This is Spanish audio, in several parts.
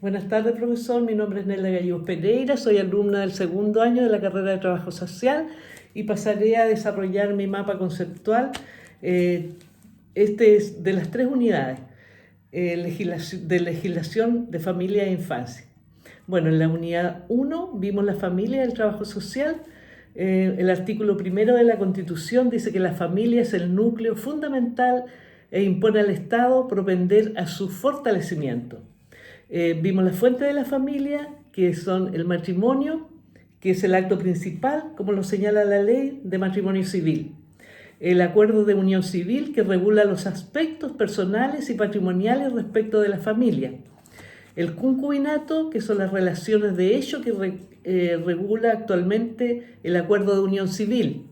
Buenas tardes, profesor. Mi nombre es Nela Gallegos Pereira, soy alumna del segundo año de la carrera de Trabajo Social y pasaré a desarrollar mi mapa conceptual. Este es de las 3 unidades de legislación de familia e infancia. Bueno, en la unidad 1 vimos la familia y el trabajo social. El artículo 1 de la Constitución dice que la familia es el núcleo fundamental e impone al Estado propender a su fortalecimiento. Vimos la fuente de la familia, que son el matrimonio, que es el acto principal, como lo señala la ley de matrimonio civil. El acuerdo de unión civil, que regula los aspectos personales y patrimoniales respecto de la familia. El concubinato, que son las relaciones de hecho que regula actualmente el acuerdo de unión civil.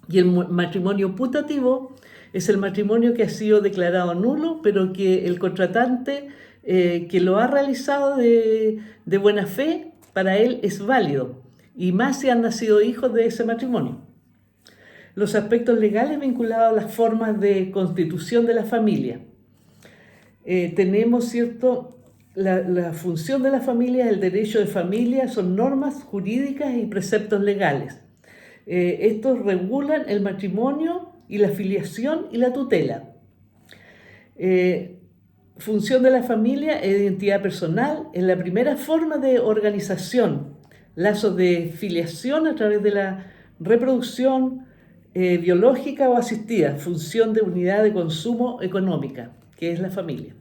Y el matrimonio putativo es el matrimonio que ha sido declarado nulo, pero que el contratante que lo ha realizado de buena fe, para él es válido, y más si han nacido hijos de ese matrimonio. Los aspectos legales vinculados a las formas de constitución de la familia. Tenemos, ¿cierto?, la función de la familia, el derecho de familia, son normas jurídicas y preceptos legales. Estos regulan el matrimonio y la filiación y la tutela. Función de la familia e identidad personal es la primera forma de organización, lazos de filiación a través de la reproducción biológica o asistida, función de unidad de consumo económica, que es la familia.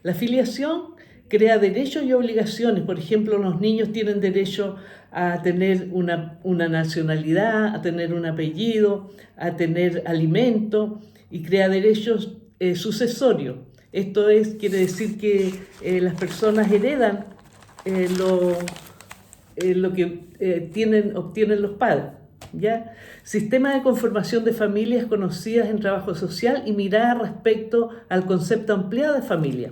La filiación crea derechos y obligaciones. Por ejemplo, los niños tienen derecho a tener una nacionalidad, a tener un apellido, a tener alimento, y crea derechos sucesorios. Esto quiere decir que las personas heredan lo que obtienen los padres, ¿ya? Sistema de conformación de familias conocidas en trabajo social y mirada respecto al concepto ampliado de familia.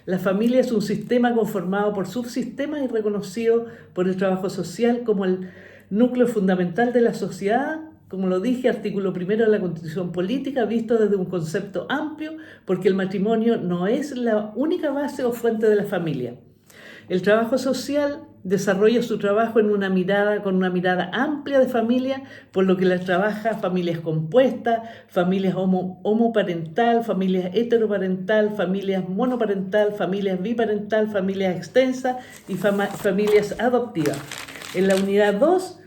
La familia es un sistema conformado por subsistemas y reconocido por el trabajo social como el núcleo fundamental de la sociedad. Como lo dije, artículo 1 de la Constitución Política, visto desde un concepto amplio, porque el matrimonio no es la única base o fuente de la familia. El trabajo social desarrolla su trabajo con una mirada amplia de familia, por lo que la trabaja familias compuestas, familias homoparental, familias heteroparental, familias monoparental, familias biparental, familias extensas y familias adoptivas. En la unidad 2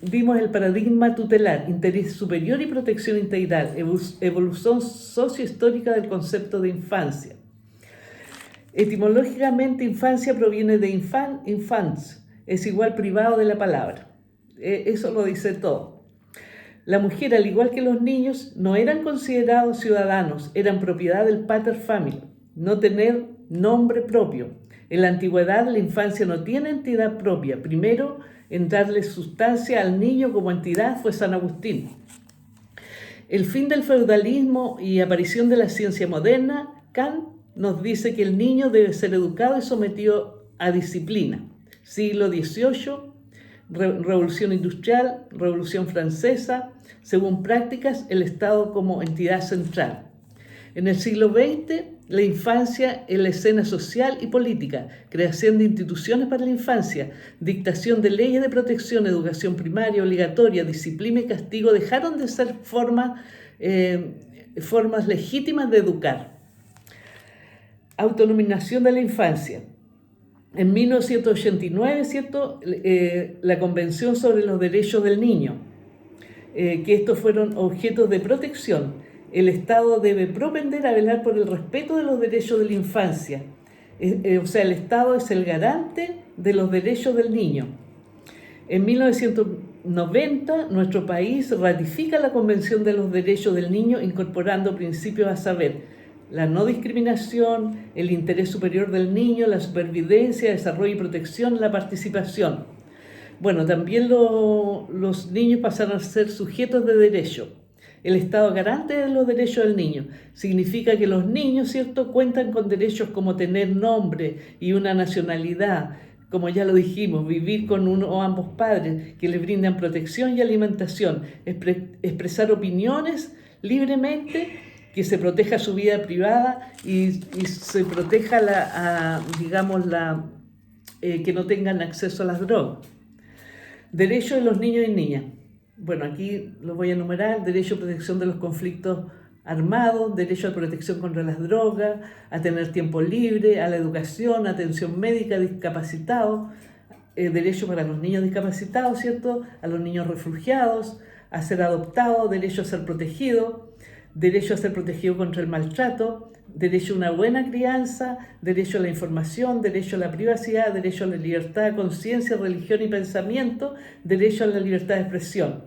vimos el paradigma tutelar, interés superior y protección integral, evolución sociohistórica del concepto de infancia. Etimológicamente, infancia proviene de infans, es igual privado de la palabra. Eso lo dice todo. La mujer, al igual que los niños, no eran considerados ciudadanos, eran propiedad del pater familia, no tener nombre propio. En la antigüedad, la infancia no tiene entidad propia. Primero, en darle sustancia al niño como entidad fue San Agustín. El fin del feudalismo y aparición de la ciencia moderna, Kant nos dice que el niño debe ser educado y sometido a disciplina. Siglo XVIII, Revolución Industrial, Revolución Francesa, según prácticas, el Estado como entidad central. En el siglo XX, la infancia en la escena social y política, creación de instituciones para la infancia, dictación de leyes de protección, educación primaria obligatoria, disciplina y castigo dejaron de ser formas legítimas de educar. Autonomización de la infancia. En 1989, ¿cierto?, la Convención sobre los Derechos del Niño, que estos fueron objetos de protección. El Estado debe propender a velar por el respeto de los derechos de la infancia. O sea, el Estado es el garante de los derechos del niño. En 1990, nuestro país ratifica la Convención de los Derechos del Niño, incorporando principios a saber: la no discriminación, el interés superior del niño, la supervivencia, desarrollo y protección, la participación. Bueno, también los niños pasaron a ser sujetos de derecho. El Estado garante de los derechos del niño. Significa que los niños, ¿cierto?, cuentan con derechos como tener nombre y una nacionalidad, como ya lo dijimos, vivir con uno o ambos padres que les brindan protección y alimentación, expresar opiniones libremente, que se proteja su vida privada y se proteja que no tengan acceso a las drogas. Derechos de los niños y niñas. Bueno, aquí los voy a enumerar: derecho a protección de los conflictos armados, derecho a protección contra las drogas, a tener tiempo libre, a la educación, atención médica, discapacitados, derecho para los niños discapacitados, ¿cierto? A los niños refugiados, a ser adoptados, derecho a ser protegido, derecho a ser protegido contra el maltrato, derecho a una buena crianza, derecho a la información, derecho a la privacidad, derecho a la libertad de conciencia, religión y pensamiento, derecho a la libertad de expresión.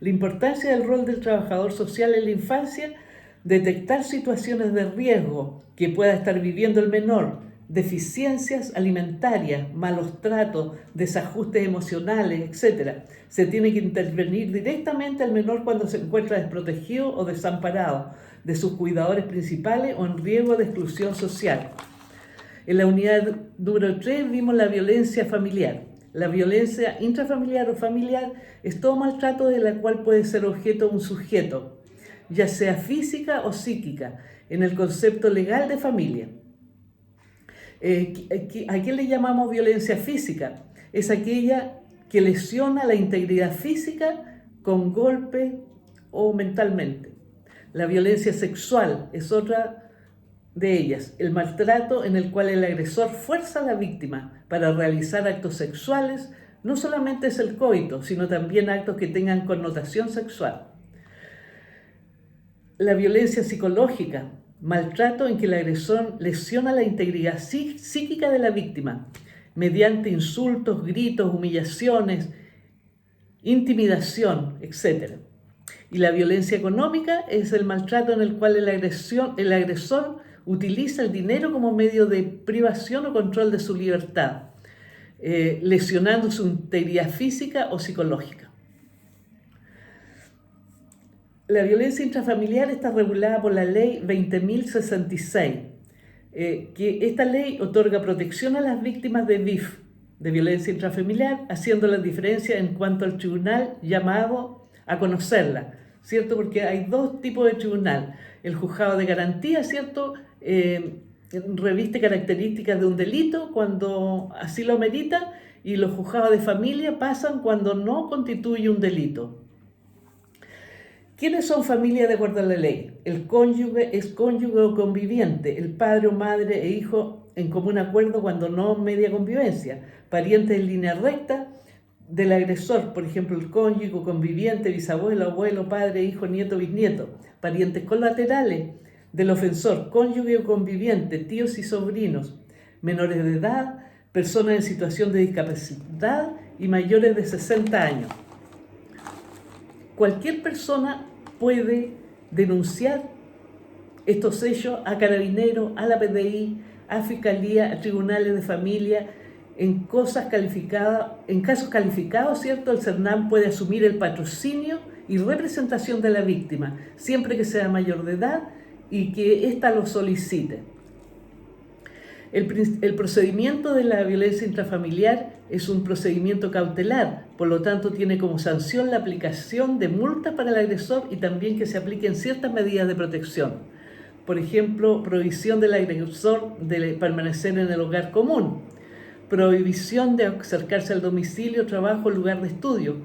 La importancia del rol del trabajador social en la infancia: detectar situaciones de riesgo que pueda estar viviendo el menor, deficiencias alimentarias, malos tratos, desajustes emocionales, etc. Se tiene que intervenir directamente al menor cuando se encuentra desprotegido o desamparado de sus cuidadores principales o en riesgo de exclusión social. En la unidad número 3 vimos la violencia familiar. La violencia intrafamiliar o familiar es todo maltrato de la cual puede ser objeto un sujeto, ya sea física o psíquica, en el concepto legal de familia. ¿A qué le llamamos violencia física? Es aquella que lesiona la integridad física con golpe o mentalmente. La violencia sexual es otra de ellas: el maltrato en el cual el agresor fuerza a la víctima para realizar actos sexuales. No solamente es el coito, sino también actos que tengan connotación sexual. La violencia psicológica: maltrato en que el agresor lesiona la integridad psíquica de la víctima mediante insultos, gritos, humillaciones, intimidación, etc. Y la violencia económica es el maltrato en el cual el agresor utiliza el dinero como medio de privación o control de su libertad, lesionando su integridad física o psicológica. La violencia intrafamiliar está regulada por la ley 20.066, que esta ley otorga protección a las víctimas de VIF, de violencia intrafamiliar, haciendo la diferencia en cuanto al tribunal llamado a conocerla, ¿cierto? Porque hay dos tipos de tribunal. El juzgado de garantía, ¿cierto? Reviste características de un delito cuando así lo amerita, y los juzgados de familia pasan cuando no constituye un delito. ¿Quiénes son familia de acuerdo a la ley? El cónyuge es cónyuge o conviviente, el padre o madre e hijo en común acuerdo cuando no media convivencia, parientes en línea recta del agresor, por ejemplo, el cónyuge o conviviente, bisabuelo, abuelo, padre, hijo, nieto, bisnieto, parientes colaterales del ofensor, cónyuge o conviviente, tíos y sobrinos, menores de edad, personas en situación de discapacidad y mayores de 60 años. Cualquier persona puede denunciar estos hechos a Carabineros, a la PDI, a Fiscalía, a tribunales de familia. En casos calificados, ¿cierto? El CERNAM puede asumir el patrocinio y representación de la víctima, siempre que sea mayor de edad y que ésta lo solicite. El procedimiento de la violencia intrafamiliar es un procedimiento cautelar, por lo tanto tiene como sanción la aplicación de multas para el agresor y también que se apliquen ciertas medidas de protección. Por ejemplo, prohibición del agresor de permanecer en el hogar común, prohibición de acercarse al domicilio, trabajo, lugar de estudio,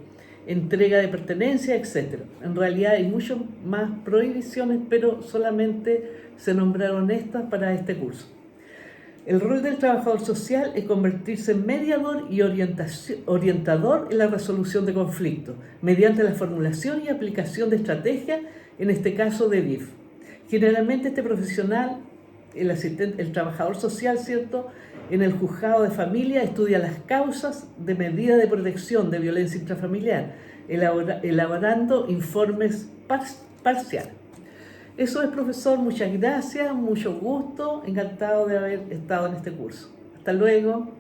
entrega de pertenencia, etc. En realidad hay muchas más prohibiciones, pero solamente se nombraron estas para este curso. El rol del trabajador social es convertirse en mediador y orientador en la resolución de conflictos, mediante la formulación y aplicación de estrategias, en este caso de VIF. Generalmente este profesional, el trabajador social, ¿cierto?, en el juzgado de familia estudia las causas de medida de protección de violencia intrafamiliar, elaborando informes parciales. Eso es, profesor. Muchas gracias, mucho gusto, encantado de haber estado en este curso. Hasta luego.